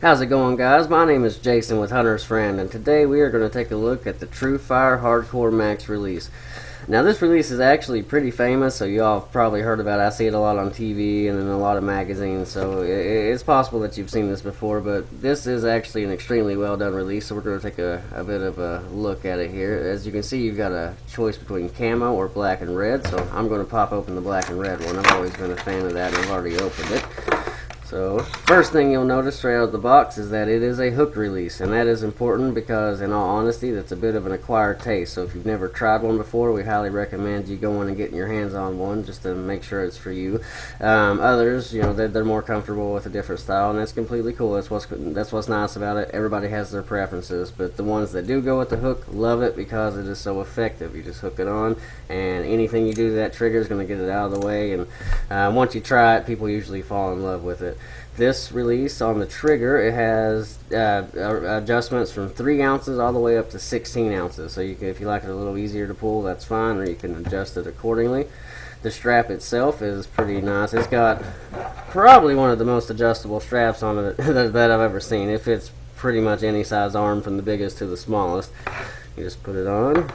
How's it going, guys? My name is Jason with Hunter's Friend, and today we are going to take a look at the TruFire Hardcore Max release. Now, this release is actually pretty famous, so you all have probably heard about it. I see it a lot on TV and in a lot of magazines, so it's possible that you've seen this before, but this is actually an extremely well done release, so we're going to take a bit of a look at it here. As you can see, you've got a choice between camo or black and red, so I'm going to pop open the black and red one. I've always been a fan of that, and I've already opened it. So, first thing you'll notice straight out of the box is that it is a hook release, and that is important because, in all honesty, that's a bit of an acquired taste. So if you've never tried one before, we highly recommend you going and getting your hands on one just to make sure it's for you. Others, you know, they're more comfortable with a different style, and that's completely cool. That's what's nice about it. Everybody has their preferences, but the ones that do go with the hook love it because it is so effective. You just hook it on, and anything you do to that trigger is going to get it out of the way, and once you try it, people usually fall in love with it. This release on the trigger, it has adjustments from 3 ounces all the way up to 16 ounces. So you can, if you like it a little easier to pull, that's fine, or you can adjust it accordingly. The strap itself is pretty nice. It's got probably one of the most adjustable straps on it that I've ever seen. It fits pretty much any size arm from the biggest to the smallest. You just put it on,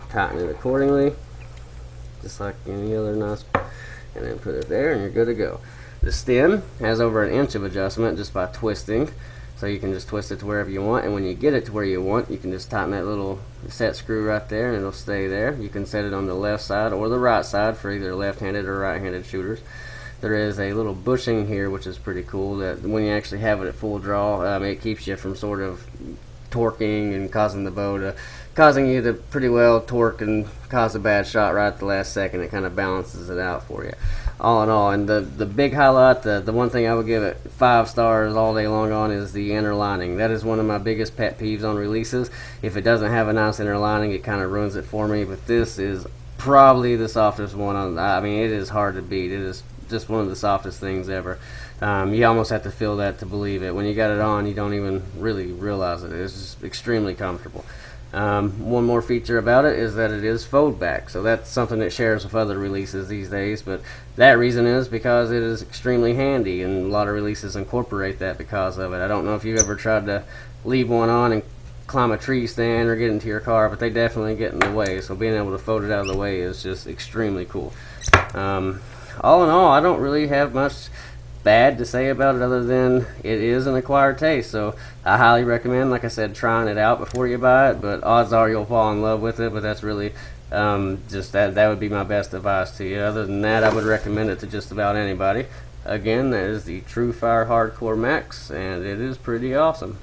tighten it accordingly, just like any other nice, and then put it there, and you're good to go. The stem has over an inch of adjustment just by twisting, so you can just twist it to wherever you want, and when you get it to where you want, you can just tighten that little set screw right there and it'll stay there. You can set it on the left side or the right side for either left-handed or right-handed shooters. There is a little bushing here which is pretty cool, that when you actually have it at full draw, it keeps you from sort of torquing and causing you to pretty well torque and cause a bad shot right at the last second. It kind of balances it out for you. All in all, and the big highlight, the one thing I would give it 5 stars all day long on, is the inner lining. That is one of my biggest pet peeves on releases. If it doesn't have a nice inner lining, it kind of ruins it for me, but this is probably the softest one on. I mean, it is hard to beat. It is just one of the softest things ever. You almost have to feel that to believe it. When you got it on, you don't even really realize it. It's just extremely comfortable. One more feature about it is that it is fold back, so that's something that shares with other releases these days, but that reason is because it is extremely handy, and a lot of releases incorporate that because of it. I don't know if you've ever tried to leave one on and climb a tree stand or get into your car, but they definitely get in the way, so being able to fold it out of the way is just extremely cool. All in all, I don't really have much bad to say about it other than it is an acquired taste, so I highly recommend, like I said, trying it out before you buy it, but odds are you'll fall in love with it. But that's really just that would be my best advice to you. Other than that, I would recommend it to just about anybody. Again, that is the TruFire Hardcore Max, and it is pretty awesome.